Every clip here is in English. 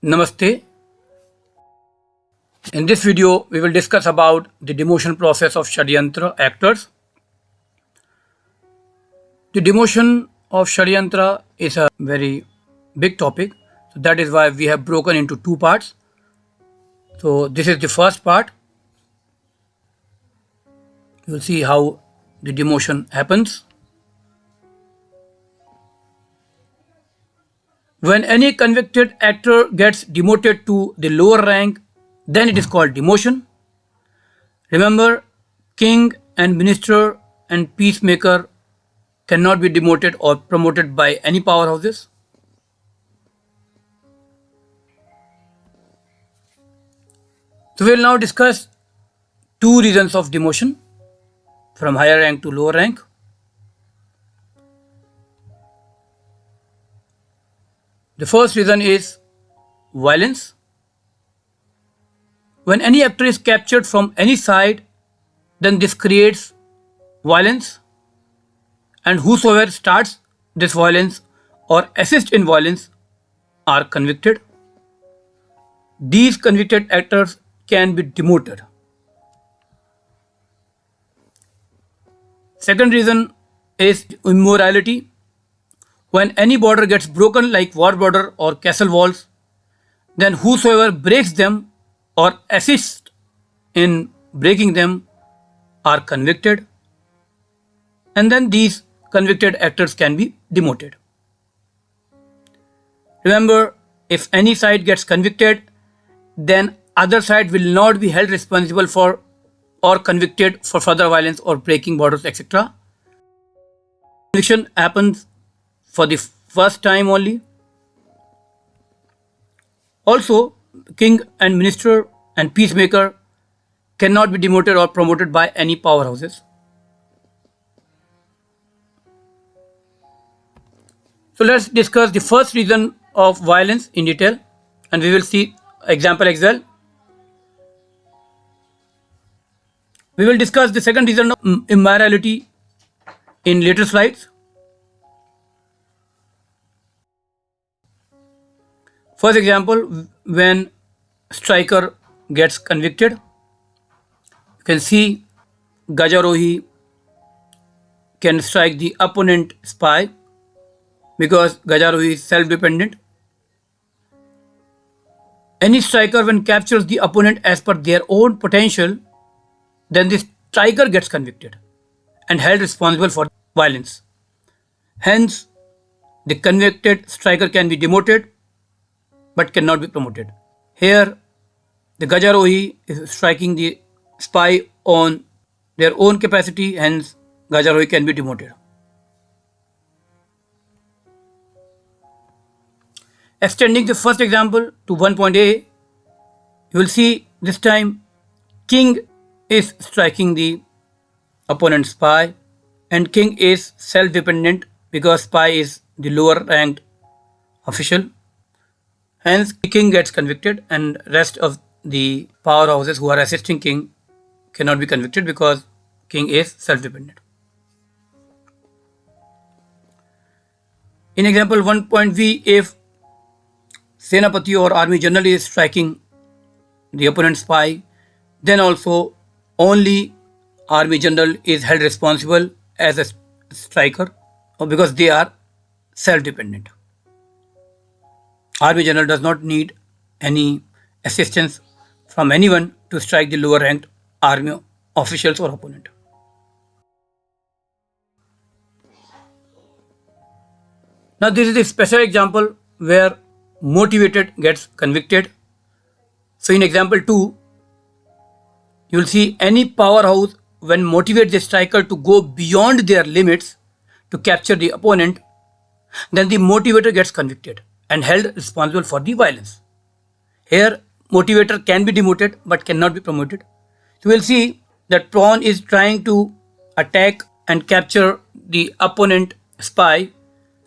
Namaste. In this video, we will discuss about the demotion process of Shadyantra actors. The demotion of Shadyantra is a very big topic. So that is why we have broken into two parts. So this is the first part. You will see how the demotion happens. When any convicted actor gets demoted to the lower rank, then it is called demotion. Remember, king and minister and peacemaker cannot be demoted or promoted by any powerhouses. So we will now discuss two reasons of demotion from higher rank to lower rank. The first reason is violence. When any actor is captured from any side, then this creates violence, and whosoever starts this violence or assists in violence are convicted. These convicted actors can be demoted. Second reason is immorality. When any border gets broken like war border or castle walls, then whosoever breaks them or assists in breaking them are convicted, and then these convicted actors can be demoted. Remember, if any side gets convicted, then other side will not be held responsible for or convicted for further violence or breaking borders, etc. Conviction happens for the first time only. Also, king and minister and peacemaker cannot be demoted or promoted by any powerhouses. So let's discuss the first reason of violence in detail, and we will see example as well. We will discuss the second reason of immorality in later slides. First example, when striker gets convicted, you can see Gajarohi can strike the opponent spy because Gajarohi is self-dependent. Any striker when captures the opponent as per their own potential, then the striker gets convicted and held responsible for violence. Hence, the convicted striker can be demoted but cannot be promoted. Here, the Gajarohi is striking the spy on their own capacity, hence Gajarohi can be demoted. Extending the first example to one point A, you will see this time king is striking the opponent's spy, and king is self-dependent because spy is the lower ranked official. Hence, the king gets convicted and rest of the powerhouses who are assisting king cannot be convicted because king is self-dependent. In example 1.V, if Senapati or army general is striking the opponent's spy, then also only army general is held responsible as a striker because they are self-dependent. Army general does not need any assistance from anyone to strike the lower ranked army officials or opponent. Now this is a special example where motivated gets convicted. So in example 2, you will see any powerhouse when motivate the striker to go beyond their limits to capture the opponent, then the motivator gets convicted and held responsible for the violence. Here, motivator can be demoted but cannot be promoted. So we will see that pawn is trying to attack and capture the opponent spy,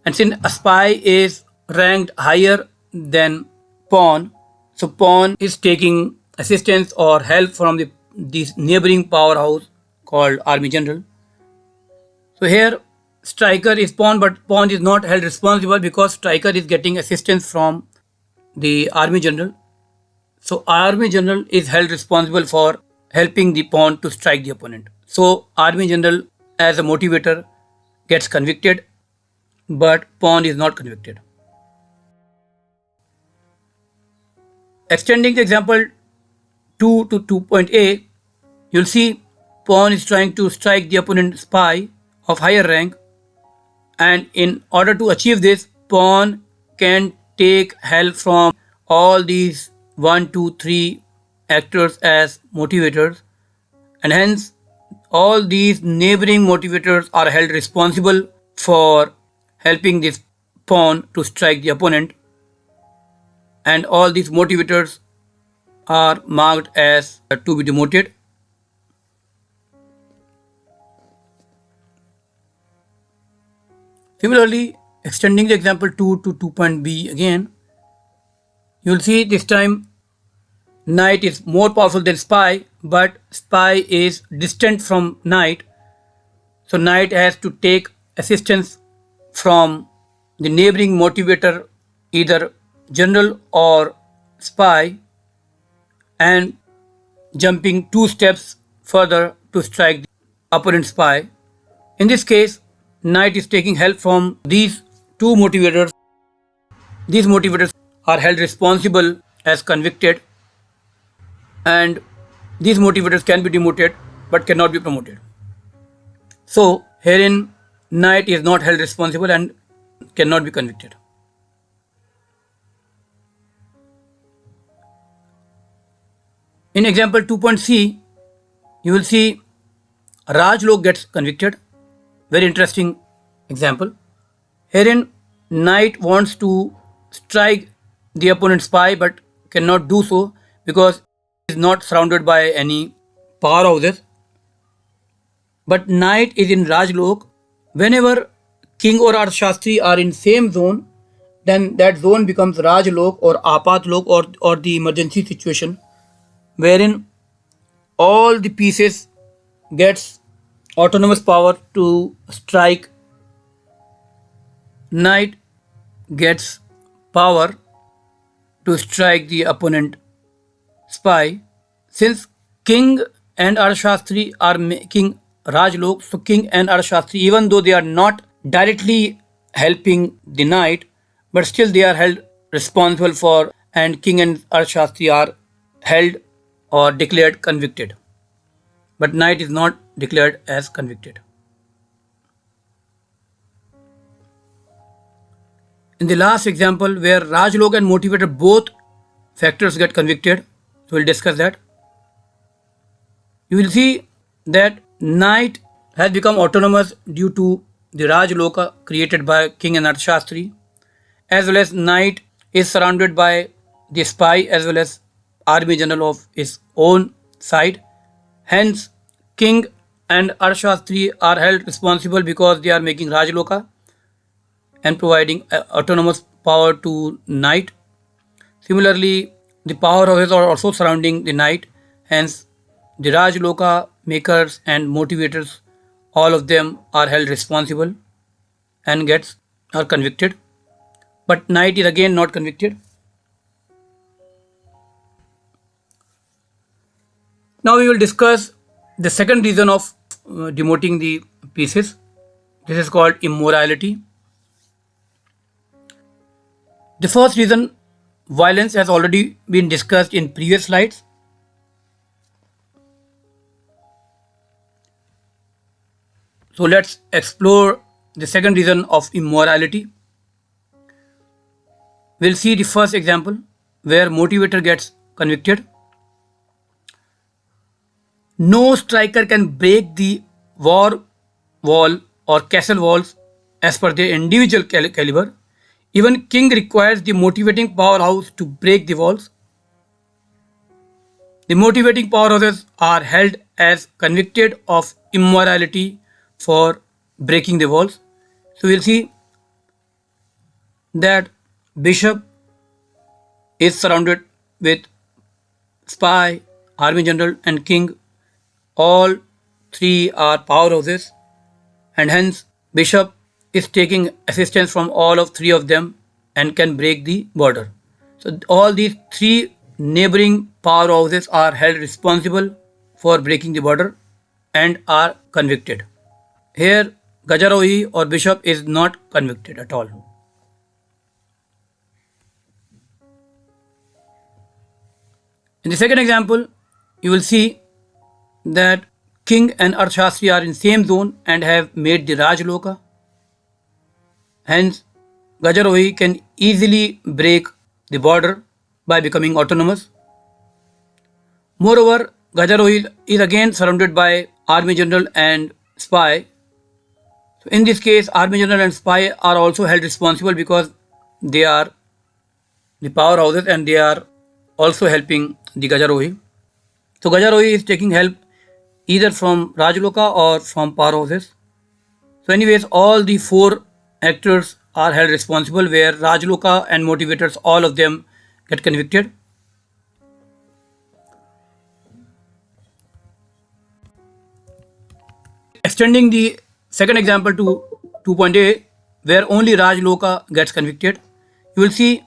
and since a spy is ranked higher than pawn, so pawn is taking assistance or help from this neighboring powerhouse called army general. So here striker is pawn, but pawn is not held responsible because striker is getting assistance from the army general. So army general is held responsible for helping the pawn to strike the opponent. So army general as a motivator gets convicted, but pawn is not convicted. Extending the example 2 to 2.a, you'll see pawn is trying to strike the opponent spy of higher rank, and in order to achieve this, pawn can take help from all these 1, 2, 3 actors as motivators, and hence all these neighboring motivators are held responsible for helping this pawn to strike the opponent, and all these motivators are marked as to be demoted. Similarly, extending the example 2 to 2.b again, you will see this time knight is more powerful than spy, but spy is distant from knight. So knight has to take assistance from the neighboring motivator, either general or spy, and jumping 2 steps further to strike the opponent spy. In this case, knight is taking help from these 2 motivators. These motivators are held responsible as convicted, and these motivators can be demoted but cannot be promoted. So herein knight is not held responsible and cannot be convicted. In example 2.c, you will see Raj-Lok gets convicted. Very interesting example. Herein knight wants to strike the opponent's spy but cannot do so because he is not surrounded by any power houses. But knight is in Raj-Lok. Whenever king or Arthashastri are in same zone, then that zone becomes Raj-Lok or Apat-Lok, or the emergency situation, wherein all the pieces gets autonomous power to strike. Knight gets power to strike the opponent spy. Since king and Arthashastri are making Raj-Lok, so king and Arthashastri, even though they are not directly helping the knight, but still they are held responsible for, and king and Arthashastri are held or declared convicted. But knight is not declared as convicted. In the last example, where Raj-Lok and motivator both factors get convicted, so we'll discuss that. You will see that knight has become autonomous due to the Raj-Loka created by king and Arthashastri, as well as knight is surrounded by the spy as well as army general of his own side. Hence, king and Arthashastri are held responsible because they are making Raj-Loka and providing autonomous power to knight. Similarly, the power houses are also surrounding the knight. Hence, the Raj-Loka makers and motivators, all of them are held responsible and are convicted. But knight is again not convicted. Now we will discuss the second reason of demoting the pieces. This is called immorality. The first reason, violence, has already been discussed in previous slides. So let's explore the second reason of immorality. We'll see the first example where motivator gets convicted. No striker can break the war wall or castle walls as per their individual caliber. Even king requires the motivating powerhouse to break the walls. The motivating powerhouses are held as convicted of immorality for breaking the walls. So we'll see that bishop is surrounded with spy, army general, and king. All 3 are powerhouses, and hence bishop is taking assistance from all of 3 of them and can break the border. So all these three neighboring powerhouses are held responsible for breaking the border and are convicted. Here, Gajarohi or bishop is not convicted at all. In the second example, you will see that king and Arthashastri are in same zone and have made the Rajloka. Hence, Gajarohi can easily break the border by becoming autonomous. Moreover, Gajarohi is again surrounded by army general and spy. So in this case, army general and spy are also held responsible because they are the powerhouses and they are also helping the Gajarohi. So Gajarohi is taking help either from Rajloka or from powerhouses. So anyways, all the four actors are held responsible where Rajloka and motivators, all of them get convicted. Extending the second example to 2.a, where only Rajloka gets convicted, you will see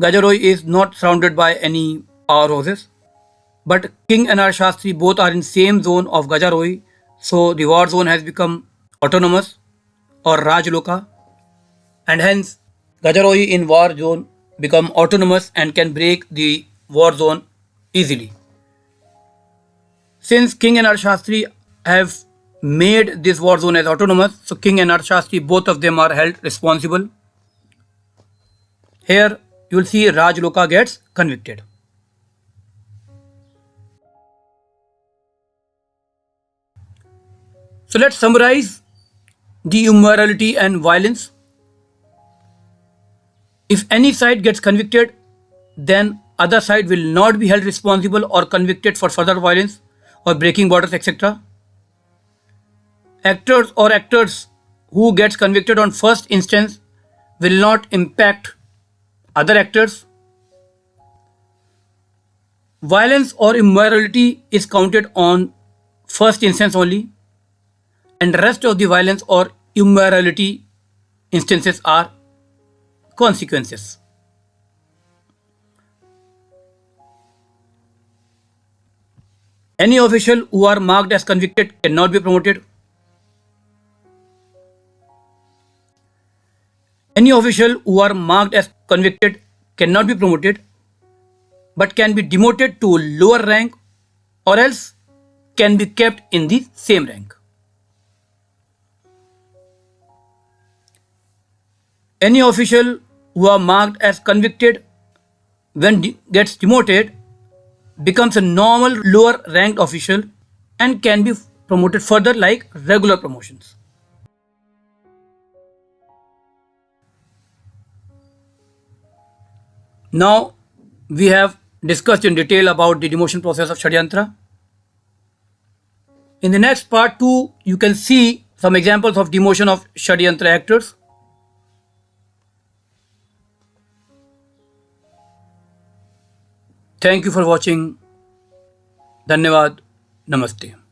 Gajarohi is not surrounded by any powerhouses, but King and Arthashastri both are in same zone of Gajarohi, so the war zone has become autonomous or Rajloka, and hence Gajarohi in war zone become autonomous and can break the war zone easily. Since King and Arthashastri have made this war zone as autonomous, so King and Arthashastri, both of them are held responsible. Here you will see Rajloka gets convicted. So let's summarize the immorality and violence. If any side gets convicted, then other side will not be held responsible or convicted for further violence or breaking borders, etc. Actors who gets convicted on first instance will not impact other actors. Violence or immorality is counted on first instance only, and rest of the violence or immorality instances are consequences. Any official who are marked as convicted cannot be promoted. Any official who are marked as convicted cannot be promoted but can be demoted to lower rank or else can be kept in the same rank. Any official who are marked as convicted when gets demoted becomes a normal lower ranked official and can be promoted further like regular promotions. Now we have discussed in detail about the demotion process of Shadyantra. In the next part 2, you can see some examples of demotion of Shadyantra actors. Thank you for watching. धन्यवाद. नमस्ते.